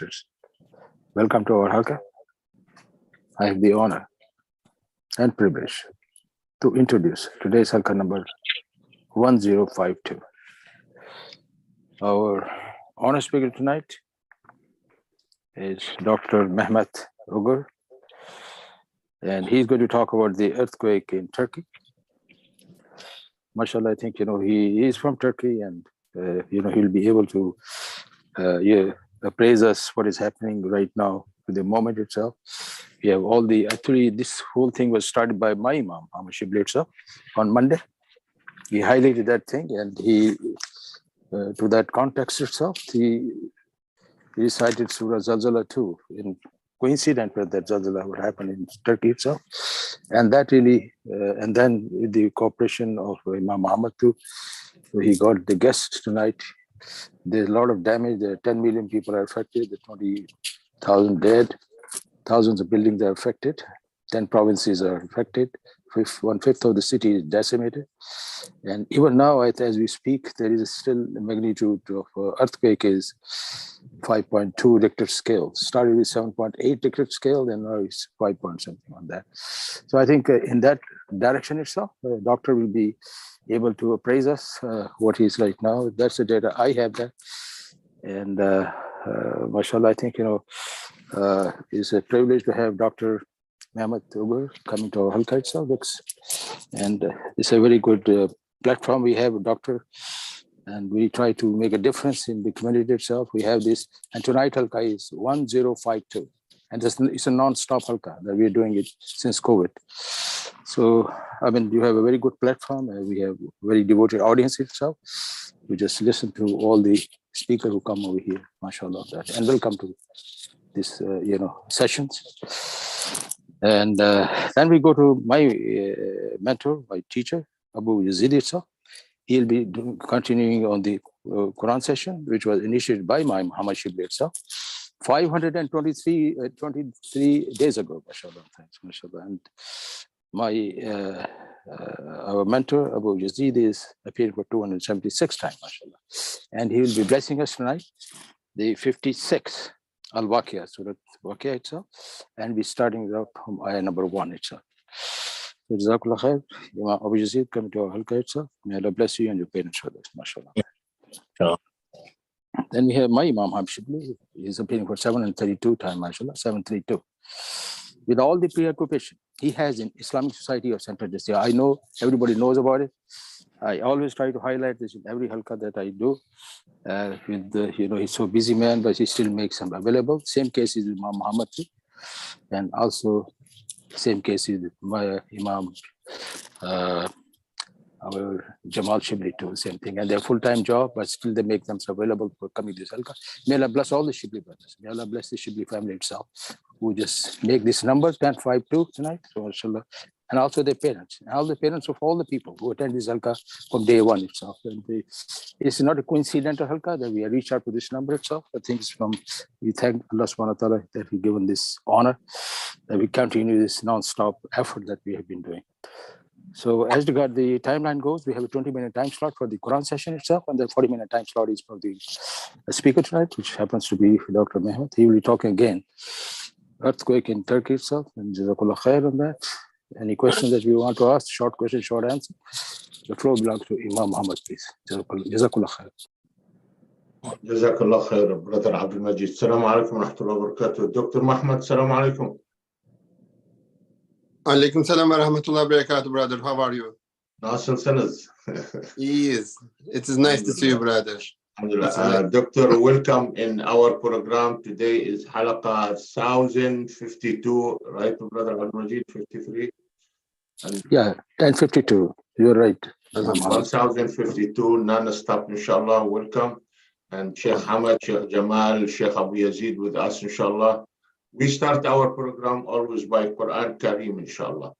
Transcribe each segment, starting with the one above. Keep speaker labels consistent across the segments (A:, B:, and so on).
A: sisters. Welcome to our Halaqah. I have the honor and privilege to introduce today's Halaqah number 1052. Our honor speaker tonight is Dr. Mehmet Ugur, and he's going to talk about the earthquake in Turkey. Mashallah, I think, he is from Turkey, and, he'll be able to appraise us what is happening right now to the moment itself. We have actually, this whole thing was started by my Imam, Muhammad Shibli itself, on Monday. He highlighted that thing, and he, to that context itself, he recited Surah Zalzala too, in coincident with that Zalzala would happen in Turkey itself. And that really, and then with the cooperation of Imam Muhammad too, he got the guest tonight. There's a lot of damage. There are 10 million people are affected. There are 20,000 dead. Thousands of buildings are affected. 10 provinces are affected. 1/5 of the city is decimated. And even now, as we speak, there is still a magnitude of earthquake is 5.2 Richter scale. Started with 7.8 Richter scale, and now it's 5 point something on that. So I think in that direction itself, the doctor will be able to appraise us what he's right now. That's the data I have there. And mashallah, I think, it's a privilege to have Dr. Mehmet Ugur coming to our Halaqah itself. And it's a very good platform we have, doctor. And we try to make a difference in the community itself. We have this, and tonight Halaqah is 1052. And it's a non-stop Halaqah that we're doing it since COVID. So, I mean, you have a very good platform, and we have a very devoted audience itself. We just listen to all the speakers who come over here, mashallah, and welcome to this, sessions. And then we go to my mentor, my teacher, Abu Yazid itself. He'll be continuing on the Quran session, which was initiated by my Muhammad Shibli itself, 523 days ago, mashallah. Thanks, mashallah. And my our mentor, Abu Yazid, is appearing for 276 times, mashallah. And he will be blessing us tonight, the 56th Al-Waqiyah, Surah Waqiyah itself, and we're starting out from ayah number 1 itself. So, Jazakallah khair, Imam Abu Yazid, come to our Halaqah itself. May Allah bless you and your parents for this, mashallah.
B: Sure.
A: Then we have my Imam Shibli. He's appearing for 732 times, mashallah, 732. With all the preoccupation he has in Islamic Society of Central Asia. I know everybody knows about it. I always try to highlight this in every Halaqah that I do. He's so busy man, but he still makes them available. Same case is with Imam Muhammad, and also same case is with my Imam, our Jamal Shibli too, same thing. And they're full-time job, but still they make themselves available for coming to this Halaqah. May Allah bless all the Shibli brothers. May Allah bless the Shibli family itself, who just make this number 1052 tonight. So mashallah. And also their parents, and all the parents of all the people who attend this Halaqah from day one itself. And it's not a coincidental Halaqah that we have reached out to this number itself. I think it's we thank Allah subhanahu wa ta'ala that He given this honor, that we continue this non-stop effort that we have been doing. So as regard the timeline goes, we have a 20-minute time slot for the Quran session itself, and the 40-minute time slot is for the speaker tonight, which happens to be Dr. Mehmet. He will be talking again, earthquake in Turkey itself, and Jazakallah khair on that. Any questions that you want to ask, short question, short answer. The floor belongs to Imam Muhammad, please. Jazakallah khair.
B: Jazakallah khair, Brother Abdul Majid. Assalamu alaikum wa rahmatullahi wa barakatuh. Dr. Muhammad, assalamu alaikum.
C: Alaikum salam wa rahmatullahi wa barakatuh, brother. How are you?
B: Nasıl sanız?
C: Yes, it is nice to see you, brother.
B: Alhamdulillah. Doctor, welcome in our program. Today is Halaqah 1052, right, Brother Al-Majid, 53?
A: Yeah, 1052. You're right.
B: 1052, non-stop, inshallah. Welcome. And Sheikh Hamad, Sheikh Jamal, Sheikh Abu Yazid with us, inshallah. We start our program always by Quran Kareem, inshallah.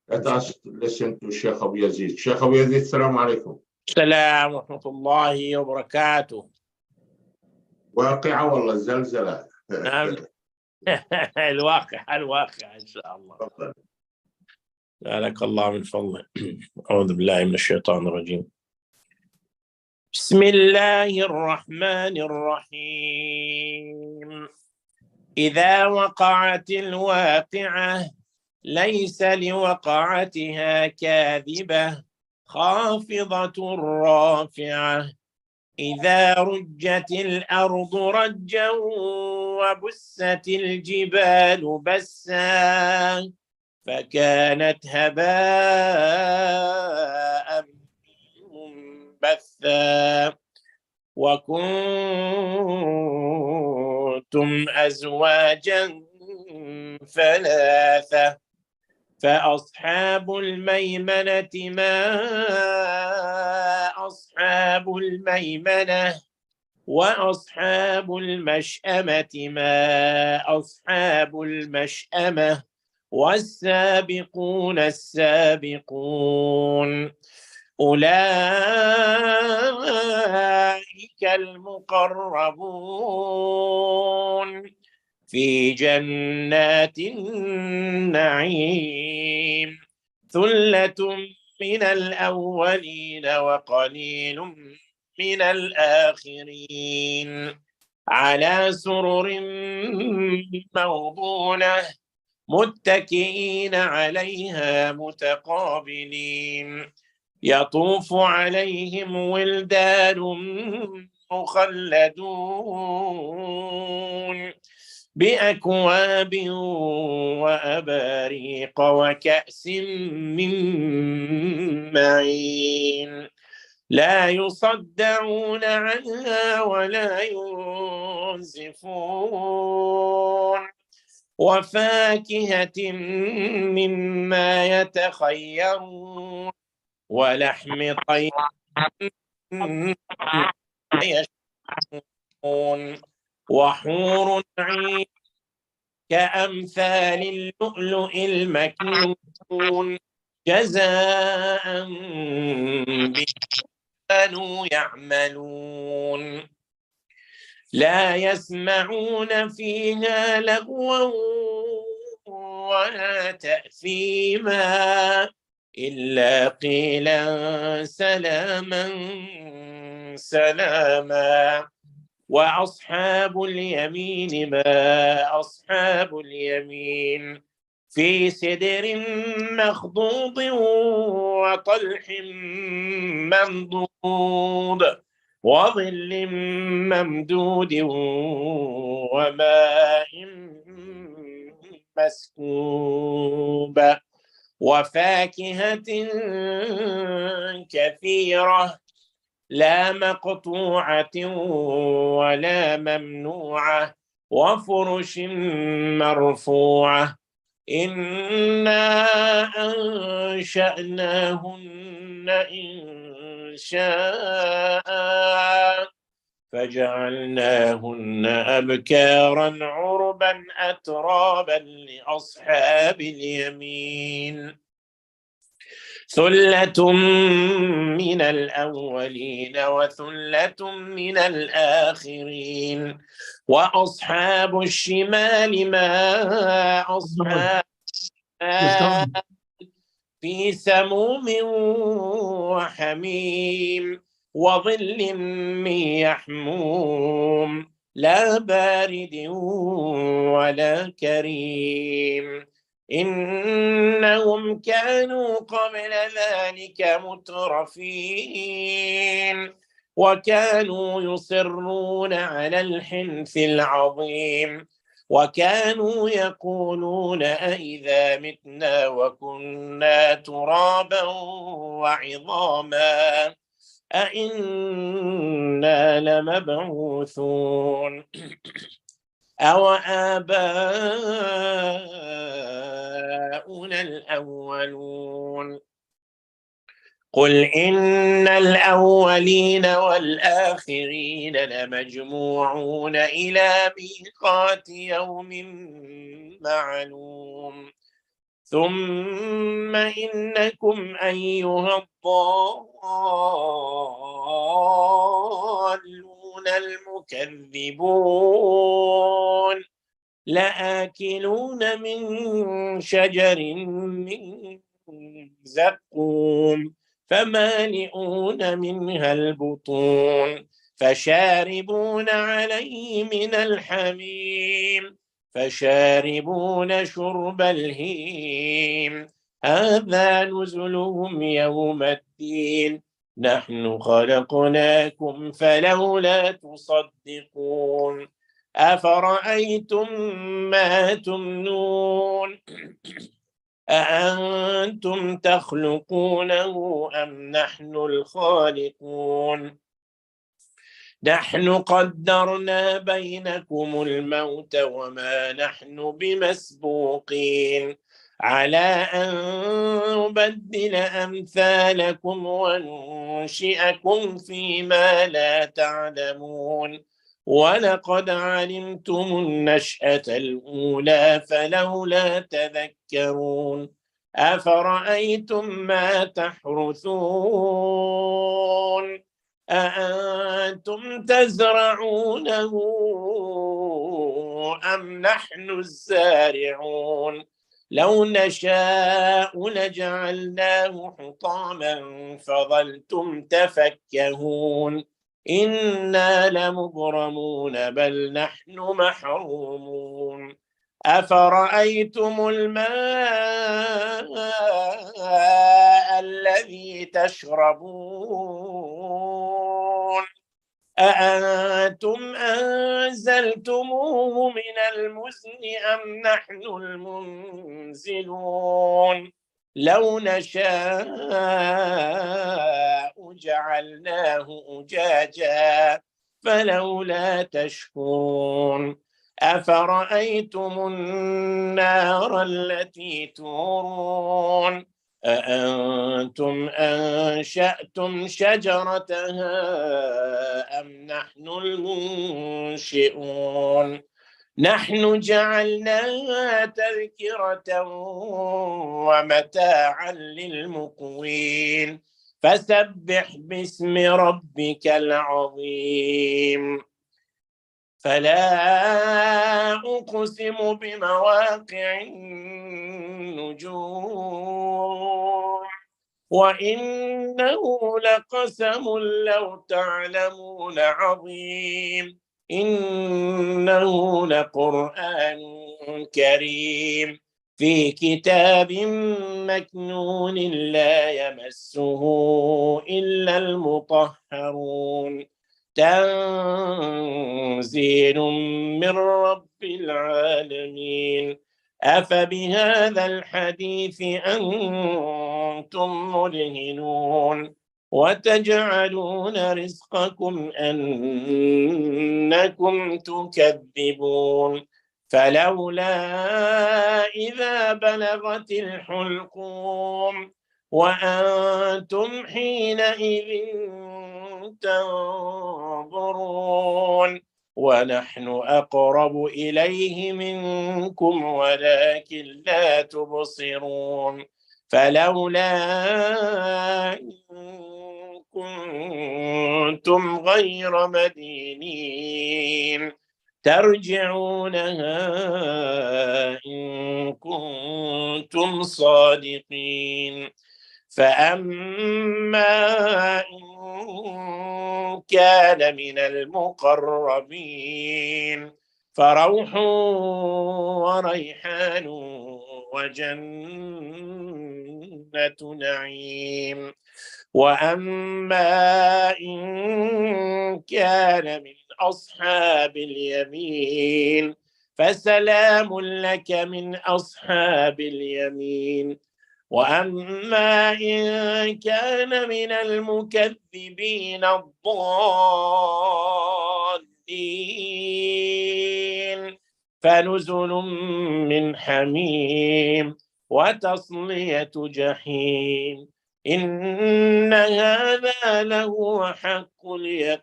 B: Let us listen to Sheikh Abu Yazid. Sheikh Abu Yazid, assalamu alaikum.
D: السلام ورحمة الله وبركاته.
B: واقعة ولا زلزلة؟
D: الواقع إن شاء الله. جزاك الله من فضله. أعوذ بالله من الشيطان الرجيم. بسم الله الرحمن الرحيم. إذا وقعت الواقعة ليس لوقعتها كاذبة خافضة رافعة. إذا رجت الأرض رجا وبست الجبال بسا فكانت هباء منبثا وكنتم أزواجا ثلاثة فأصحاب الميمنة ما أصحاب الميمنة وأصحاب المشأمة ما أصحاب المشأمة والسابقون السابقون أولئك المقربون في جنات النعيم ثلة من الأولين وقليل من الآخرين على سرر موضونة متكئين عليها متقابلين يطوف عليهم ولدان مخلدون بأكواب وأباريق وكأس من معين لا يصدعون عنها ولا ينزفون وفاكهة مما يتخيرون ولحم طير يشتهون وحور عين كأمثال اللؤلؤ المكنون جزاء بما كانوا يعملون لا يسمعون فيها لغوا ولا تأثيما إلا قيلا سلاما سلاما وأصحاب اليمين ما أصحاب اليمين في سدر مخضود وطلح منضود وظل ممدود وماء مسكوب وفاكهة كثيرة لا مقطوعة ولا ممنوعة وفرش مرفوعة إنا أنشأناهن إنشاء فجعلناهن أبكارا عربا أترابا لأصحاب اليمين ثلة من الأولين وثلة من الآخرين وأصحاب الشمال ما أصحاب في سموم وحميم وظل من يحموم لا بارد ولا كريم إنهم كانوا قبل ذلك مترفين وكانوا يصرون على الحنث العظيم وكانوا يقولون أئذا متنا وكنا ترابا وعظاما أئنا لمبعوثون أو آباؤنا الأولون قل إن الأولين والآخرين لمجموعون إلى ميقات يوم معلوم ثم إنكم أيها الضالون المكذبون لآكلون من شجر من زقوم فمالئون منها البطون فشاربون عليه من الحميم فشاربون شرب الهيم هذا نزلهم يوم الدين نحن خلقناكم فلولا تصدقون أفرأيتم ما تمنون أأنتم تخلقونه أم نحن الخالقون نحن قدرنا بينكم الموت وما نحن بمسبوقين على أن نبدل أمثالكم وننشئكم فيما لا تعلمون ولقد علمتم النشأة الأولى فلولا تذكرون أفرأيتم ما تحرثون أأنتم تزرعونه أم نحن الزارعون لو نشاء لجعلناه حطاما فظلتم تفكهون إنا لمغرمون بل نحن محرومون أفرأيتم الماء الذي تشربون أأنتم أنزلتموه من المزن أم نحن المنزلون لو نشاء جعلناه أجاجا فلولا تشكرون أفرأيتم النار التي تورون أأنتم أنشأتم شجرتها أم نحن المنشئون نحن جعلناها تذكرة ومتاعا للمقوين فسبح باسم ربك العظيم فلا أقسم بمواقع النجوم وإنه لقسم لو تعلمون عظيم إنه لقرآن كريم في كتاب مكنون لا يمسه إلا المطهرون تنزيل من رب العالمين أفبهذا الحديث أنتم مدهنون وتجعلون رزقكم أنكم تكذبون فلولا إذا بلغت الحلقوم وأنتم حينئذ تنظرون ونحن أقرب إليه منكم ولكن لا تبصرون فلولا إن كنتم غير مدينين ترجعونها إن كنتم صادقين فأما إن كان من المقربين فروح وريحان وجنة نعيم وأما إن كان من أصحاب اليمين فسلام لك من أصحاب اليمين وأما إن كان من المكذبين الضالين فنزل من حميم وتصلية جحيم إن هذا لهو حق اليقين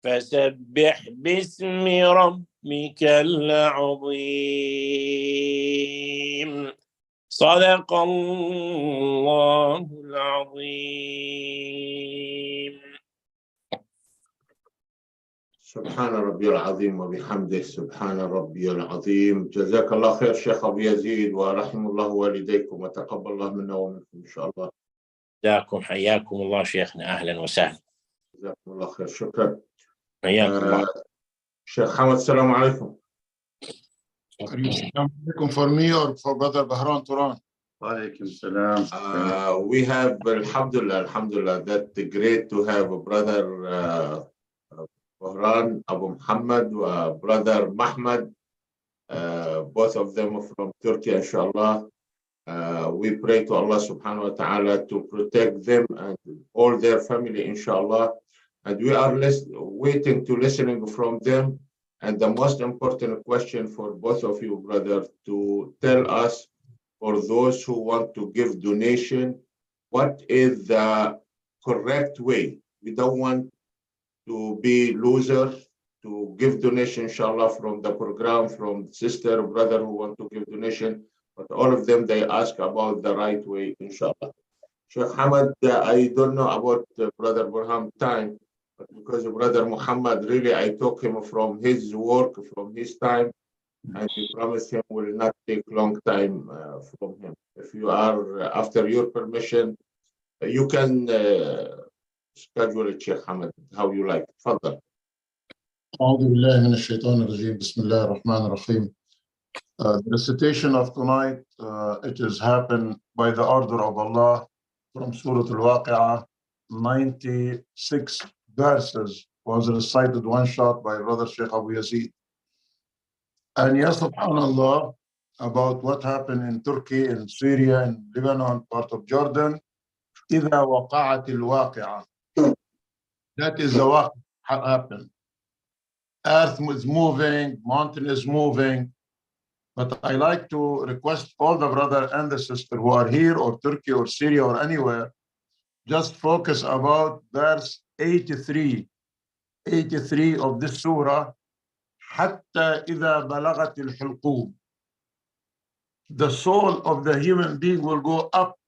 D: فسبح باسم ربك العظيم صدق الله العظيم
B: سبحان ربي العظيم وبحمده سبحان ربي العظيم. جزاك الله خير شيخ أبو يزيد ورحم الله والديكم وتقبل الله منا ومنكم إن شاء الله.
D: جزاكم حياكم الله شيخنا أهلا وسهلا.
B: جزاكم الله خير شكرا.
D: حياكم الله.
B: Sheikh Hamad, Assalamu alaikum.
E: Are you saying for me or for Brother Bahran Turan?
B: We have, Alhamdulillah, that great to have a brother Bahran, Abu Muhammad, brother Mahmoud, both of them from Turkey, inshallah. We pray to Allah subhanahu wa ta'ala to protect them and all their family, inshallah. And we are waiting to listening from them. And the most important question for both of you, brother, to tell us, for those who want to give donation, what is the correct way? We don't want to be loser, to give donation, inshallah, from the program, from sister, brother who want to give donation, but all of them, they ask about the right way, inshallah. Sheikh Hamad, I don't know about Brother Burhan time, but because of Brother Muhammad, really, I took him from his work, from his time, and we promised him will not take long time from him. If you are, after your permission, you can schedule it, Sheikh Hamad, how you like. Fadal.
E: أعوذ بالله من الشيطان الرجيم بسم الله الرحمن الرحيم. The recitation of tonight, it has happened by the order of Allah from Surah Al-Waqi'ah. 96 verses was recited one shot by Brother Sheikh Abu Yazid. And yes, subhanAllah, about what happened in Turkey, in Syria, in Lebanon, part of Jordan. إذا وقعت الواقعة. That is what happened. Earth is moving, mountain is moving. But I like to request all the brother and the sister who are here or Turkey or Syria or anywhere, just focus about verse 83 of this surah. حتى إذا بلغت الحلقوم. The soul of the human being will go up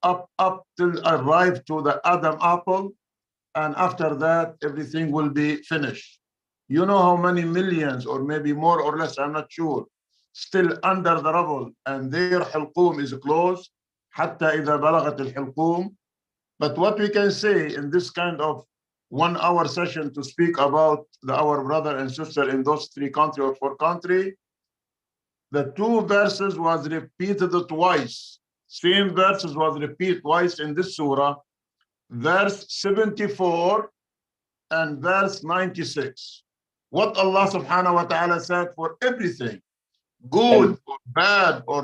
E: till arrive to the Adam apple, and after that everything will be finished. You know how many millions, or maybe more or less, I'm not sure, still under the rubble, and their حلقوم is closed. حتى إذا بلغت الحلقوم. But what we can say in this kind of 1 hour session to speak about our brother and sister in those 3 countries or 4 countries, the 2 verses was repeated twice. Same verses was repeated twice in this surah, verse 74 and verse 96. What Allah subhanahu wa ta'ala said for everything, good or bad or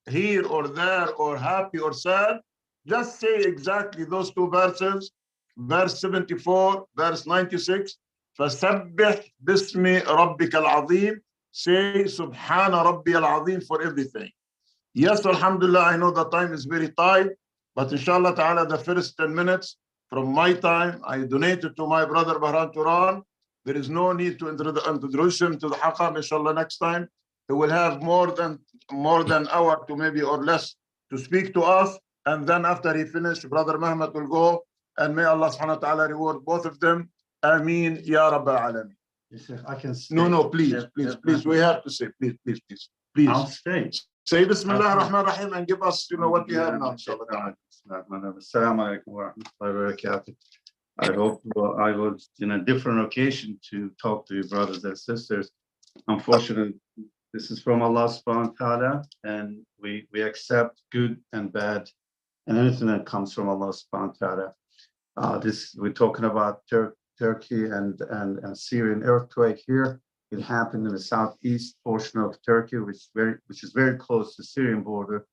E: here or there or happy or sad, just say exactly those 2 verses, verse 74, verse 96. فَسَبِّحْ بِاسْمِ رَبِّكَ الْعَظِيمِ. Say Subhana Rabbi al-Azim for everything. Yes, alhamdulillah, I know the time is very tight, but inshallah ta'ala, the first 10 minutes from my time, I donated to my brother Bahran Turan. There is no need to introduce him to the Halaqah. Inshallah, next time he will have more than hour to maybe or less to speak to us. And then after he finished, Brother Muhammad will go, and may Allah subhanahu wa ta'ala reward both of them. Ameen ya Rabbal Alameen.
F: I can stay.
E: No, please. We have to say, please.
F: I'll stay.
E: Say Bismillah ar-Rahman ar-Rahim and give us, what we have now, inshallah.
F: Assalamu alaikum wa rahmatullahi wa barakatuh. I hope I was in a different occasion to talk to you brothers and sisters. Unfortunately, this is from Allah subhanahu wa ta'ala, and we accept good and bad and anything that comes from Allah subhanahu wa ta'ala. We're talking about Turkey and Syrian earthquake here. It happened in the southeast portion of Turkey, which is very close to the Syrian border.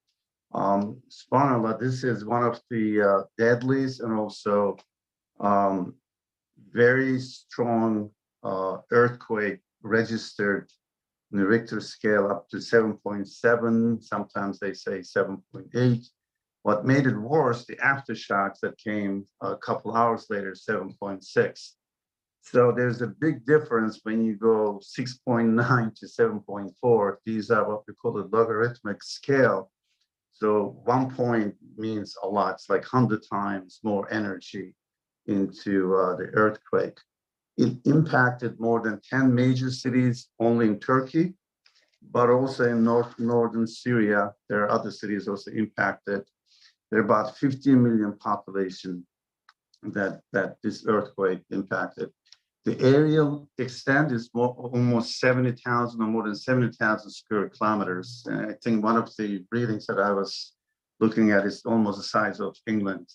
F: SubhanAllah, this is one of the deadliest and also very strong earthquake registered in the Richter scale up to 7.7. Sometimes they say 7.8. What made it worse, the aftershocks that came a couple hours later, 7.6. So there's a big difference when you go 6.9 to 7.4. These are what we call a logarithmic scale. So 1 point means a lot. It's like 100 times more energy into the earthquake. It impacted more than 10 major cities only in Turkey, but also in northern Syria. There are other cities also impacted. There are about 15 million population that this earthquake impacted. The aerial extent is almost 70,000 or more than 70,000 square kilometers. And I think one of the readings that I was looking at is almost the size of England.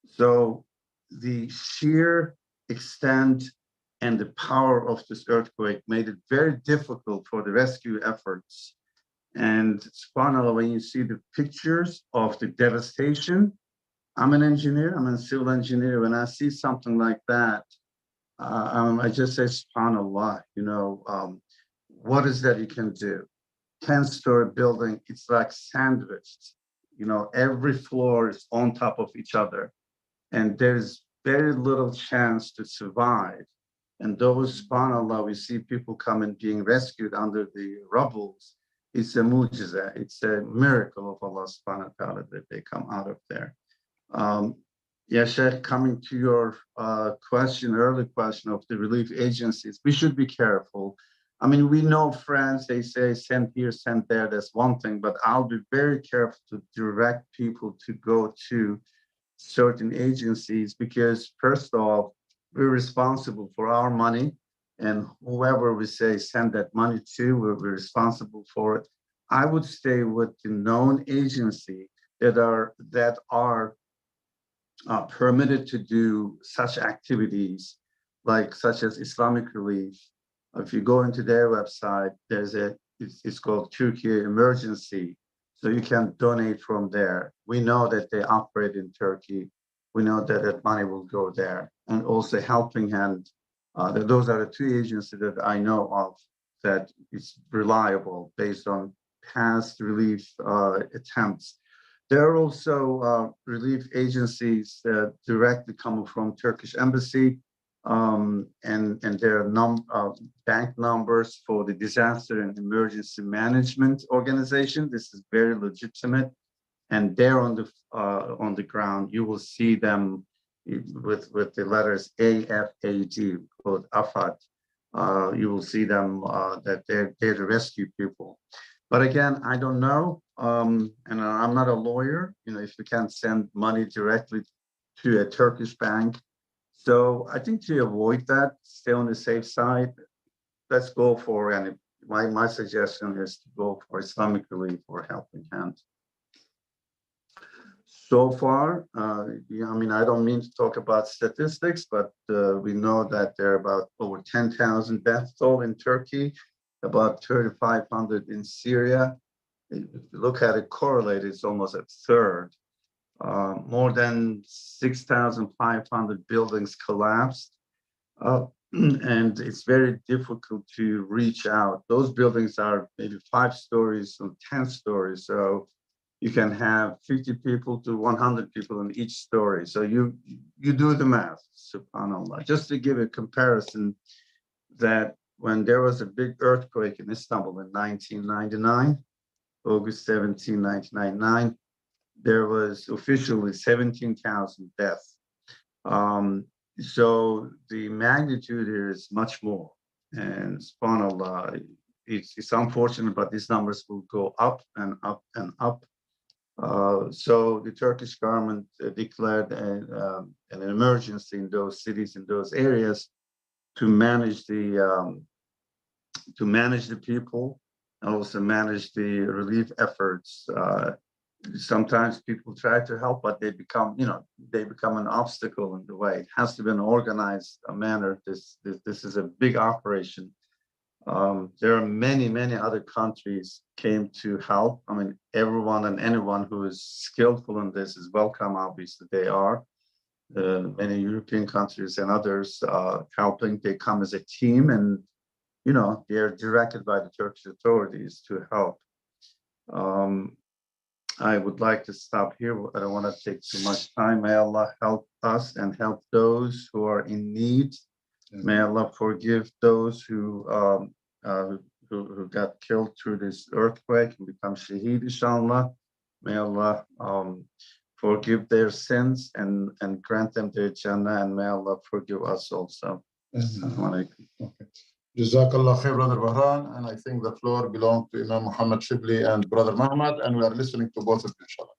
F: So the sheer extent and the power of this earthquake made it very difficult for the rescue efforts. And subhanAllah, when you see the pictures of the devastation, I'm an engineer, I'm a civil engineer. When I see something like that, I just say, subhanAllah, what is that you can do? 10-story building, it's like sandwiched. Every floor is on top of each other. And there's very little chance to survive. And those, subhanAllah, we see people coming, being rescued under the rubbles. It's a mu'jiza, it's a miracle of Allah subhanahu wa ta'ala that they come out of there. Yeah, Sheikh, coming to your early question of the relief agencies, we should be careful. I mean, we know France, they say send here, send there, that's one thing, but I'll be very careful to direct people to go to certain agencies because first off, we're responsible for our money and whoever we say send that money to, we're responsible for it. I would stay with the known agency that are permitted to do such activities, such as Islamic Relief. If you go into their website, it's called Turkey Emergency. So you can donate from there. We know that they operate in Turkey. We know that money will go there. And also Helping Hand. Those are the two agencies that I know of that is reliable based on past relief attempts. There are also relief agencies that directly come from Turkish embassy, and there are bank numbers for the Disaster and Emergency Management Organization. This is very legitimate, and there on the ground you will see them with the letters AFAD, called AFAD. You will see them that they're there to rescue people. But again, I don't know, and I'm not a lawyer, if we can't send money directly to a Turkish bank. So I think to avoid that, stay on the safe side, let's go for, and my suggestion is to go for Islamic Relief or Helping Hand. So far, I don't mean to talk about statistics, but we know that there are about over 10,000 death toll in Turkey, about 3,500 in Syria. If you look at it correlated, it's almost a third. More than 6,500 buildings collapsed. And it's very difficult to reach out. Those buildings are maybe 5 stories or 10 stories. So you can have 50 people to 100 people in each story. So you do the math, subhanAllah. Just to give a comparison, that when there was a big earthquake in Istanbul in 1999, August 17, 1999, there was officially 17,000 deaths. So the magnitude here is much more. And subhanAllah, it's unfortunate, but these numbers will go up and up and up. So the Turkish government declared an emergency in those cities, in those areas, to manage the people and also manage the relief efforts. Sometimes people try to help, but they become an obstacle in the way. It has to be an organized manner. This is a big operation. There are many other countries came to help. I mean, everyone and anyone who is skillful in this is welcome. Obviously, they are. Many European countries and others helping. They come as a team, and they are directed by the Turkish authorities to help. I would like to stop here. I don't want to take too much time. May Allah help us and help those who are in need. May Allah forgive those who got killed through this earthquake and become shaheed, inshallah. May Allah forgive their sins and grant them their Jannah, and may Allah forgive us also.
E: Okay. Jazakallah khair, Brother Bahran, and I think the floor belongs to Imam Muhammad Shibli and Brother Muhammad, and we are listening to both of them, inshallah.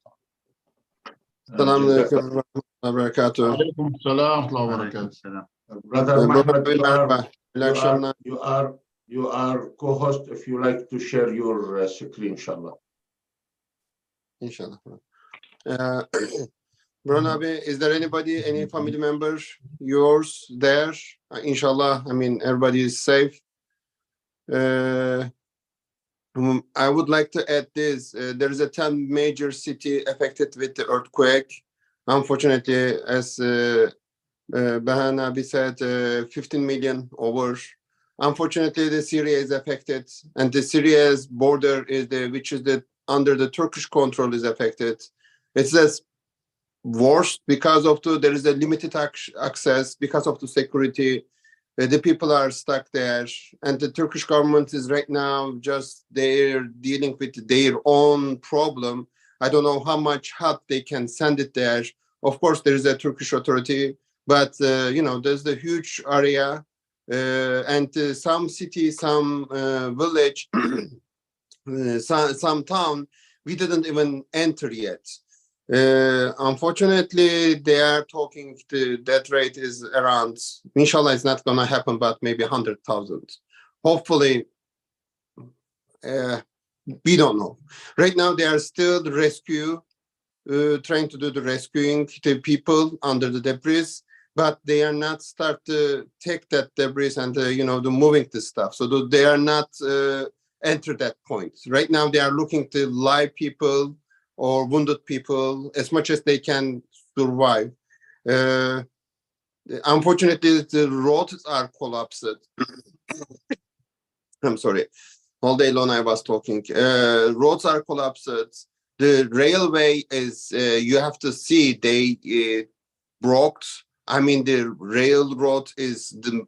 C: Assalamu alaikum wa rahmatullahi wa barakatuh.
E: Alaikum assalam wa rahmatullahi wa barakatuh.
B: Brother
C: Brother
B: Mahmoud,
C: abi merhaba. İyi akşamlar.
B: you are co-host if you like to share your screen, inshallah.
C: İnşallah. Bruno abi, is there anybody, any family member yours there? Inshallah, I mean, everybody is safe. I would like to add this. There is a 10 major city affected with the earthquake. Unfortunately, as Bahan abi said, 15 million over. Unfortunately, the Syria is affected, and the Syria's border is which is under the Turkish control is affected. It's as worse because of there is a limited access because of the security. The people are stuck there, and the Turkish government is right now they're dealing with their own problem. I don't know how much help they can send it there. Of course, there is a Turkish authority, but there's the huge area, and some city, some village, some town we didn't even enter yet. Unfortunately, they are talking to that rate is around, inshallah, it's not going to happen, but maybe 100,000. Hopefully, we don't know. Right now, they are still trying to do the rescuing the people under the debris, but they are not start to take that debris and, the moving the stuff. So they are not enter that point. Right now, they are looking to live people or wounded people as much as they can survive. Unfortunately, the roads are collapsed. I'm sorry. All day long I was talking. Roads are collapsed. The railway is, you have to see, they broke. I mean, the railroad the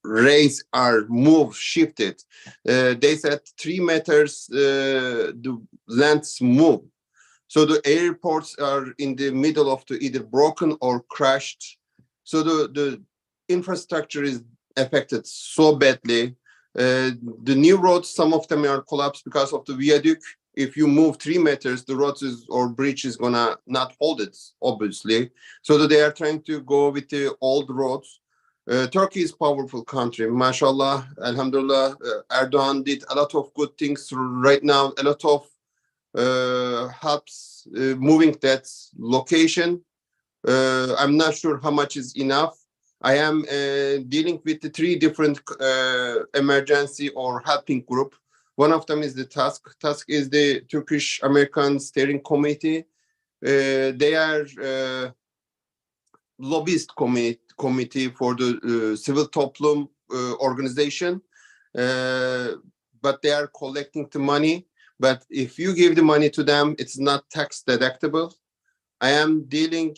C: rails are shifted. They said 3 meters, the lengths move. So the airports are in the middle of either broken or crashed. So the infrastructure is affected so badly. The new roads, some of them are collapsed because of the viaduct. If you move 3 meters, the road or bridge is gonna not hold it, obviously. So they are trying to go with the old roads. Turkey is a powerful country, mashallah, alhamdulillah. Erdogan did a lot of good things right now, a lot of helps moving that location. I'm not sure how much is enough. I am dealing with the 3 different emergency or helping group. One of them is the TASK. TASK is the Turkish American Steering Committee. They are lobbyist committee for the civil toplum organization, but they are collecting the money. But if you give the money to them, it's not tax deductible. I am dealing,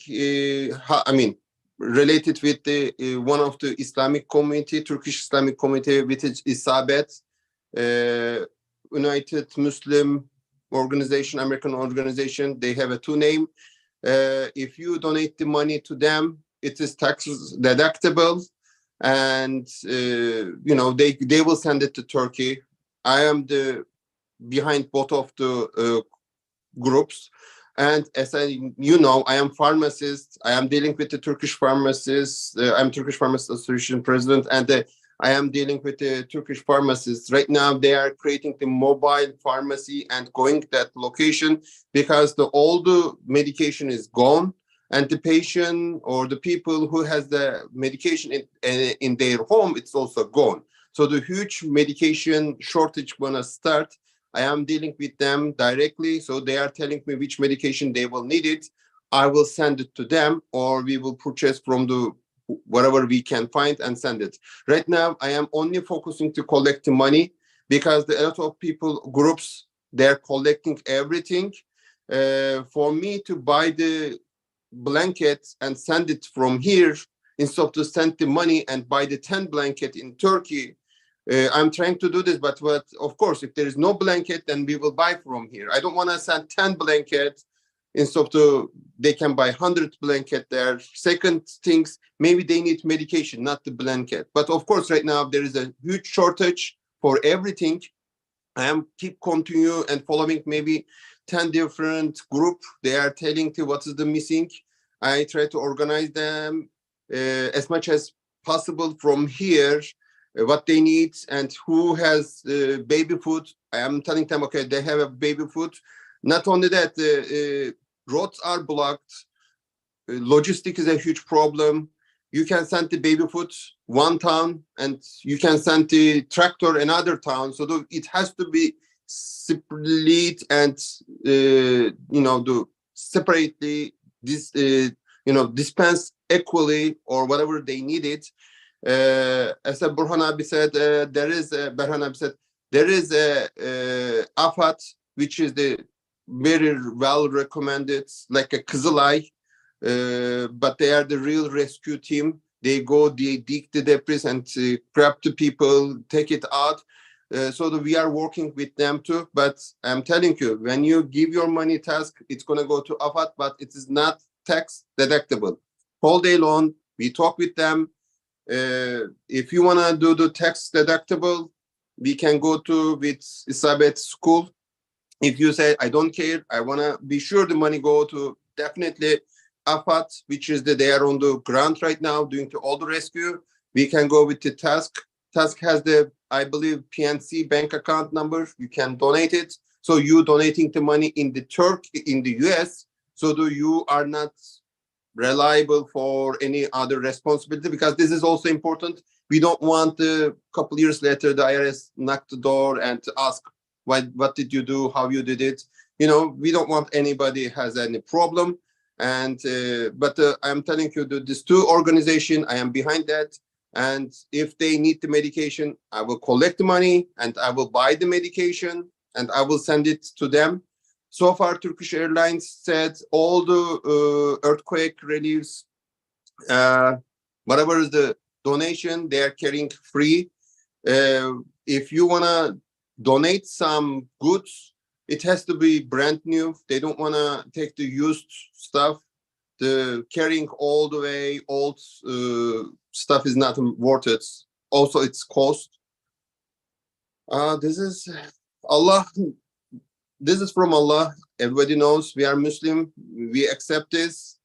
C: related with the one of the Islamic community, Turkish Islamic community, which is ISABET, United Muslim Organization, American organization. They have a 2 name. If you donate the money to them, it is tax deductible, and they will send it to Turkey. I am behind both of the groups, and as I am pharmacist. I am dealing with the Turkish pharmacists. I'm Turkish Pharmacist Association president, and I am dealing with the Turkish pharmacists. Right now, they are creating the mobile pharmacy and going that location because all the medication is gone, and the patient or the people who has the medication in their home, it's also gone. So the huge medication shortage gonna start. I am dealing with them directly, so they are telling me which medication they will need it. I will send it to them, or we will purchase from whatever we can find and send it. Right now, I am only focusing to collect the money because a lot of groups, they're collecting everything. For me to buy the blanket and send it from here, instead of to send the money and buy the 10 blanket in Turkey, I'm trying to do this, but of course, if there is no blanket, then we will buy from here. I don't want to send 10 blankets instead of they can buy 100 blanket there. Second things, maybe they need medication, not the blanket. But of course, right now, there is a huge shortage for everything. I am continue and following maybe 10 different group. They are telling me what is the missing. I try to organize them as much as possible from here, what they need and who has baby food. I am telling them, okay, they have a baby food. Not only that, roads are blocked. Logistic is a huge problem. You can send the baby food one town and you can send the tractor another town. So it has to be split and, separately dispense equally or whatever they need it. As Burhan Abi said, there is a AFAD, which is the very well recommended, like a Kızılay, but they are the real rescue team. They go, they dig the debris and grab the people, take it out. So we are working with them too. But I'm telling you, when you give your money task, it's going to go to AFAD, but it is not tax deductible. Whole day long, we talk with them. If you want to do the tax deductible, we can go with Isabet school. If you say, I don't care, I want to be sure the money go to definitely AFAD, which is they are on the ground right now doing all the rescue. We can go with the task. Task has the, I believe, PNC bank account number. You can donate it. So you donating the money in the US, so you are not reliable for any other responsibility, because this is also important. We don't want a couple years later the IRS knock the door and ask, what did you do, how you did it? We don't want anybody has any problem. And but I'm telling you that these two organizations, I am behind that. And if they need the medication, I will collect the money and I will buy the medication and I will send it to them. So far, Turkish Airlines said all the earthquake reliefs, whatever is the donation, they are carrying free. If you want to donate some goods, it has to be brand new. They don't want to take the used stuff. The carrying all the way old stuff is not worth it. Also, it's cost. This is Allah. This is from Allah. Everybody knows we are Muslim. We accept this.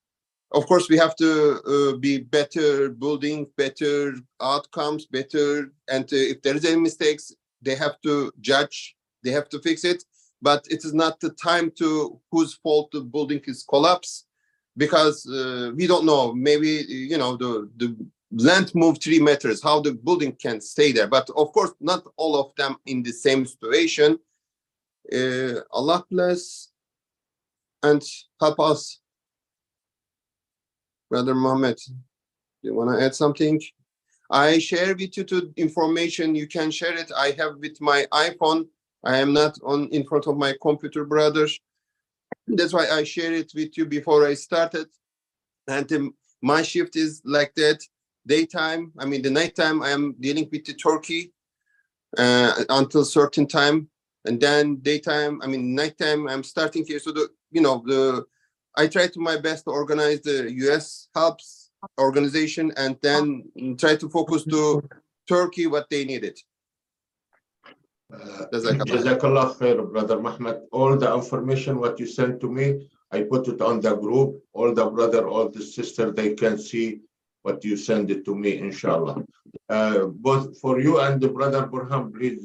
C: Of course, we have to be better building, better outcomes, better. And if there is any mistakes, they have to judge. They have to fix it. But it is not the time to whose fault the building is collapsed, because we don't know. Maybe the land moved 3 meters. How the building can stay there? But of course, not all of them in the same situation. Allah bless and help us. Brother Mohammed, do you want to add something? I share with you the information. You can share it. I have with my iPhone. I am not in front of my computer, brother. That's why I share it with you before I started. And my shift is like that. Daytime, the nighttime, I am dealing with the Turkey until certain time. And then daytime, nighttime, I'm starting here. So I try to my best to organize the US helps organization and then try to focus to Turkey what they needed.
B: Jazakallah khair, Brother Mahmoud. All the information what you sent to me, I put it on the group. All the brother, all the sister, they can see what you send it to me, inshallah. Both for you and the Brother Burhan, please,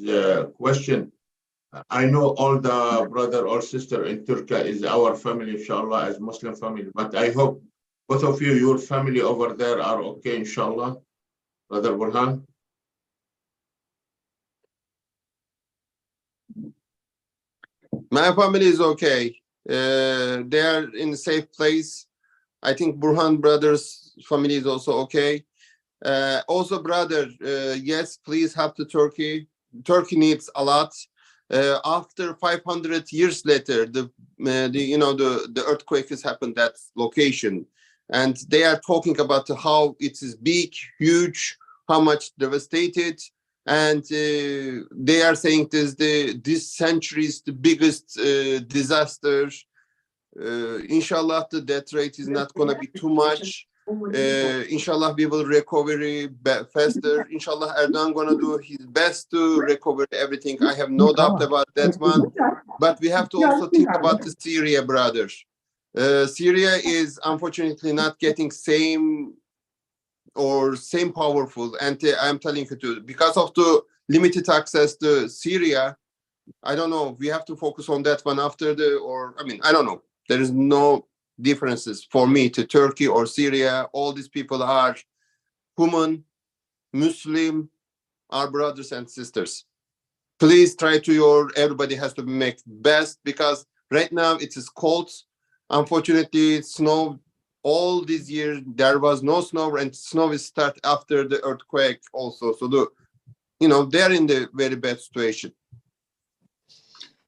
B: question. I know all the brother or sister in Turkey is our family, inshallah, as Muslim family. But I hope both of you, your family over there are okay, inshallah. Brother Burhan?
C: My family is okay. They are in a safe place. I think Burhan brothers' family is also okay. Also, brother, yes, please help the Turkey. Turkey needs a lot. After 500 years later, the earthquake has happened that location, and they are talking about how it is big, huge, how much devastated, and they are saying this century's the biggest disaster. Inshallah, the death rate is not going to be too much. Inshallah, we will recover faster. Inshallah, Erdogan gonna do his best to recover everything. I have no doubt about that one. But we have to also think about the Syria, brothers. Syria is unfortunately not getting same or same powerful. And I'm telling you too, because of the limited access to Syria, I don't know. We have to focus on that one after I don't know. There is no differences for me to Turkey or Syria. All these people are human, Muslim, our brothers and sisters. Please try to everybody has to make best, because right now it is cold. Unfortunately, snow all these years there was no snow, and snow will start after the earthquake also. So they're in the very bad situation.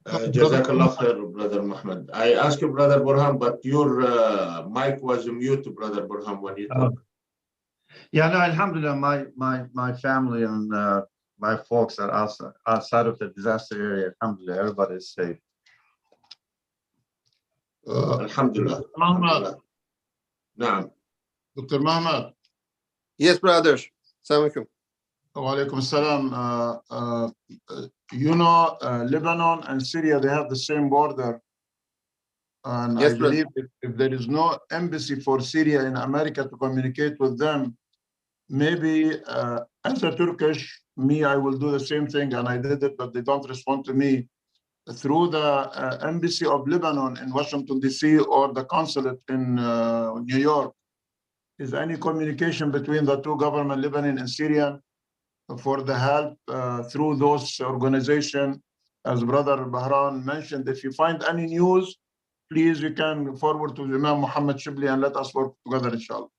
B: Jazakallah khair, Brother Muhammad. I asked you, Brother Burhan, but your mic was mute, Brother Burhan, when you talk.
F: Yeah, no, alhamdulillah, my family and my folks are outside of the disaster area. Alhamdulillah, everybody is safe.
B: Alhamdulillah.
E: Muhammad,
B: Naam.
E: Dr. Muhammad.
C: Yes, brother. Assalamu alaikum.
E: Wa alaikum salam. Lebanon and Syria, they have the same border. And
C: Yes,
E: I believe if there is no embassy for Syria in America to communicate with them, maybe as a Turkish, I will do the same thing, and I did it, but they don't respond to me. Through the embassy of Lebanon in Washington, D.C., or the consulate in New York, is any communication between the two governments, Lebanon and Syrian, for the help through those organizations? As Brother Bahran mentioned, if you find any news, please, you can forward to Imam Muhammad Shibli and let us work together, inshallah.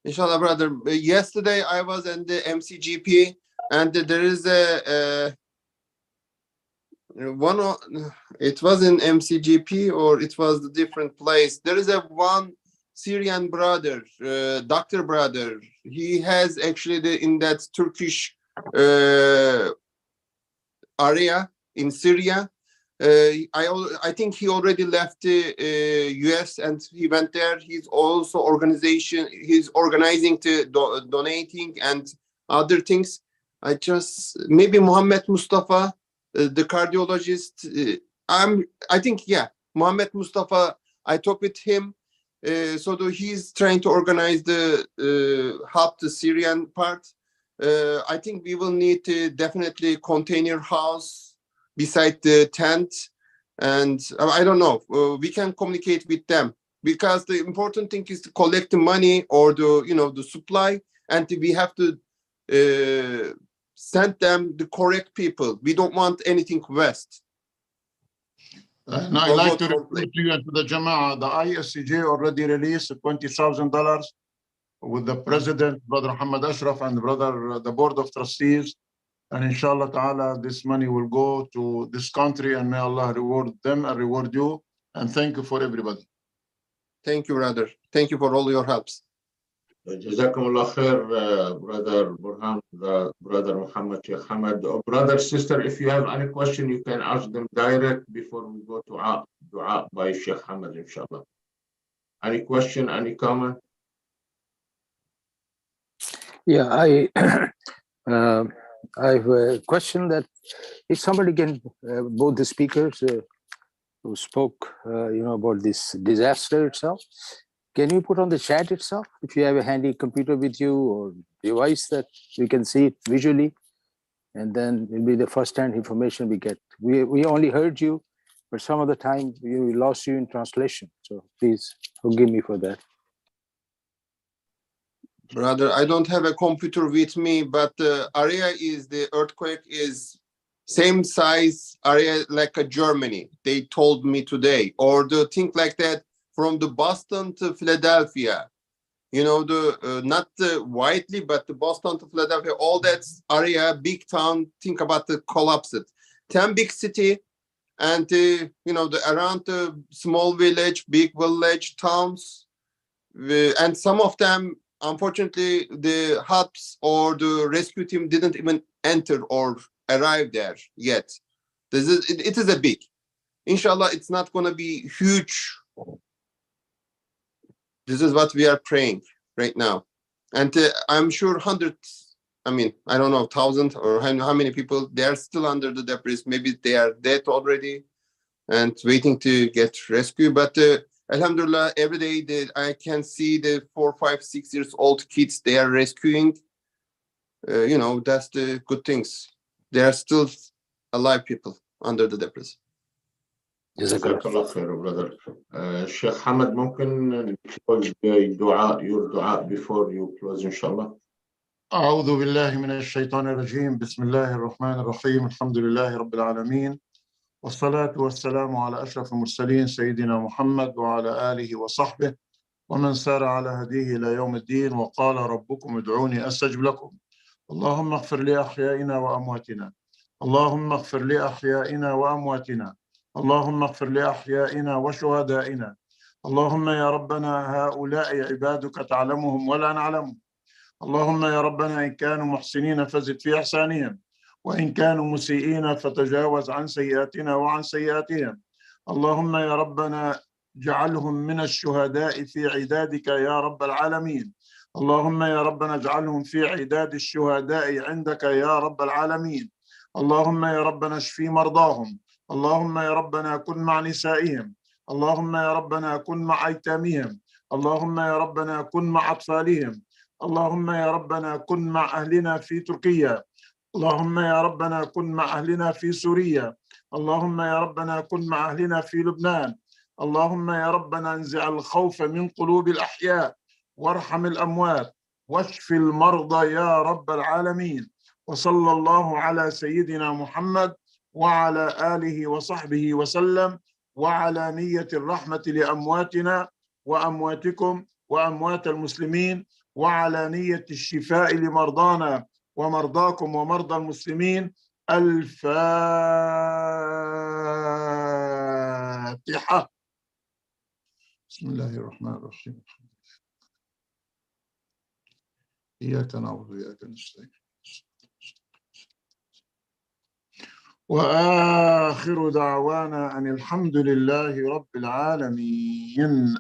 C: Inshallah, brother. Yesterday I was in the MCGP, and there is it was in MCGP, or it was a different place. There is one Syrian brother, doctor brother. He has actually in that Turkish area in Syria. I think he already left the US and he went there. He's also he's organizing to donating and other things. Maybe Muhammad Mustafa, the cardiologist. I think, yeah, Muhammad Mustafa, I talked with him. So he's trying to organize the help the Syrian part. I think we will need to definitely container house beside the tent, and I don't know. We can communicate with them, because the important thing is to collect the money or the supply, and we have to send them the correct people. We don't want anything west.
E: And I like to report to you and to the Jama'ah, the ISCJ already released $20,000 with the President, Brother Muhammad Ashraf, and the Board of Trustees. And inshallah ta'ala, this money will go to this country, and may Allah reward them and reward you. And thank you for everybody.
C: Thank you, brother. Thank you for all your helps.
B: Jazakumullah khair, Brother Burhan, Brother Muhammad, Sheikh Hamad. Brother, sister, if you have any question, you can ask them direct before we go to dua by Sheikh Hamad, inshallah. Any question, any comment?
A: Yeah, I have a question that if somebody can, both the speakers who spoke, about this disaster itself, can you put on the chat itself, if you have a handy computer with you or device that we can see it visually, and then it'll be the first-hand information we get. We only heard you, but some of the time we lost you in translation. So please forgive me for that.
C: Brother, I don't have a computer with me, but the area the earthquake is same size area like a Germany, they told me today, or the thing like that from the Boston to Philadelphia, not widely, but the Boston to Philadelphia, all that area, big town, think about the collapse. 10 big city, and around the small village, big village, towns, and some of them, unfortunately, the helps or the rescue team didn't even enter or arrive there yet. It is a big. Inshallah, it's not going to be huge. This is what we are praying right now. And I'm sure hundreds, I don't know, 1,000 or how many people, they are still under the debris. Maybe they are dead already and waiting to get rescued. But Alhamdulillah, every day I can see the 4, 5, 6 years old kids they are rescuing. That's the good things. There are still alive people under the debris.
B: جزاك الله خير brother. Sheikh Hamad, ممكن close your دعاء before you close إن شاء الله.
E: أعوذ بالله من الشيطان الرجيم. بسم الله الرحمن الرحيم. الحمد لله رب العالمين، والصلاة والسلام على أشرف المرسلين سيدنا محمد وعلى آله وصحبه ومن سار على هديه إلى يوم الدين. وقال ربكم ادعوني أستجب لكم. اللهم اغفر لأحيائنا وأمواتنا، اللهم اغفر لأحيائنا وأمواتنا، اللهم اغفر لأحيائنا وشهدائنا. اللهم يا ربنا هؤلاء عبادك تعلمهم ولا نعلمهم. اللهم يا ربنا إن كانوا محسنين فزد في إحسانهم، وإن كانوا مسيئين فتجاوز عن سيئاتنا وعن سيئاتهم. اللهم يا ربنا اجعلهم من الشهداء في عدادك يا رب العالمين. اللهم يا ربنا اجعلهم في عداد الشهداء عندك يا رب العالمين. اللهم يا ربنا اشفي مرضاهم. اللهم يا ربنا كن مع نسائهم. اللهم يا ربنا كن مع أيتامهم. اللهم يا ربنا كن مع أطفالهم. اللهم يا ربنا كن مع أهلنا في تركيا. اللهم يا ربنا كن مع أهلنا في سوريا. اللهم يا ربنا كن مع أهلنا في لبنان. اللهم يا ربنا انزع الخوف من قلوب الأحياء، وارحم الأموات، واشف المرضى يا رب العالمين. وصلى الله على سيدنا محمد وعلى آله وصحبه وسلم، وعلى نية الرحمة لأمواتنا وأمواتكم وأموات المسلمين، وعلى نية الشفاء لمرضانا ومرضاكم ومرضى المسلمين. الفاتحة. بسم الله الرحمن الرحيم. إياك نعبد وإياك نستعين. وآخر دعوانا أن الحمد لله رب العالمين.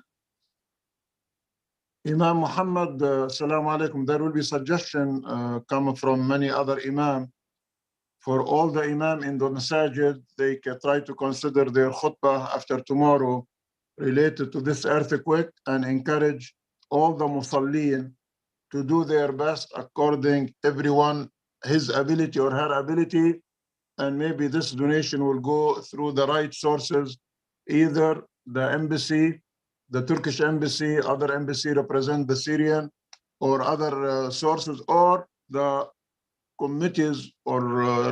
E: Imam Muhammad, Assalamu alaikum. There will be suggestion coming from many other Imam. For all the Imam in the Masajid, they can try to consider their khutbah after tomorrow related to this earthquake, and encourage all the Musallin to do their best according everyone his ability or her ability. And maybe this donation will go through the right sources, either the embassy, the Turkish embassy, other embassy represent the Syrian, or other sources, or the committees or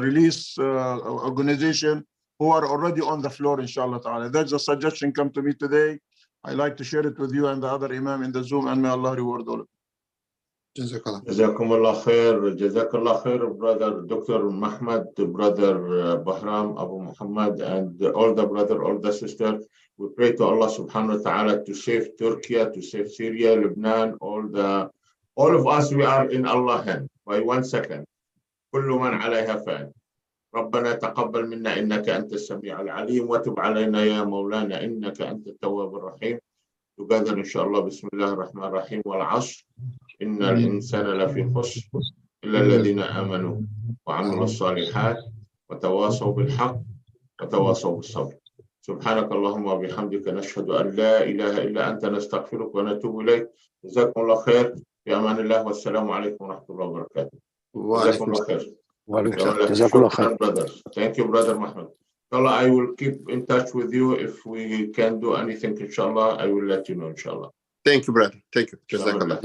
E: release organization who are already on the floor, inshallah ta'ala. That's a suggestion come to me today. I like to share it with you and the other Imam in the Zoom, and may Allah reward all of you.
B: جزاكم الله خير. جزاك الله خير brother Dr. Mahmoud, brother Bahram, Abu Muhammad, and all the sister. We pray to Allah subhanahu wa ta'ala to save Turkey, to save Syria, Lebanon, all of us. We are in Allah's hand. By 1 second. كل من عليها فان. ربنا تقبل منا إنك أنت السميع العليم، وتب علينا يا مولانا إنك أنت التواب الرحيم. Together إن شاء الله. بسم الله الرحمن الرحيم. والعصر إن الإنسان لفي خسر إلا الذين آمنوا وعملوا الصالحات وتواصوا بالحق وتواصوا بالصبر. سبحانك اللهم وبحمدك نشهد أن لا إله إلا أنت نستغفرك ونتوب إليك. جزاكم الله خير. في أمان الله والسلام عليكم ورحمة الله وبركاته. جزاكم الله خير.
A: جزاك الله خير.
B: Brothers. Thank you, brother Mahmoud. Inshallah, I will keep in touch with you. If we can do anything, inshallah, I will let you know, inshallah.
C: Thank you, brother. Thank you. Jazakallah.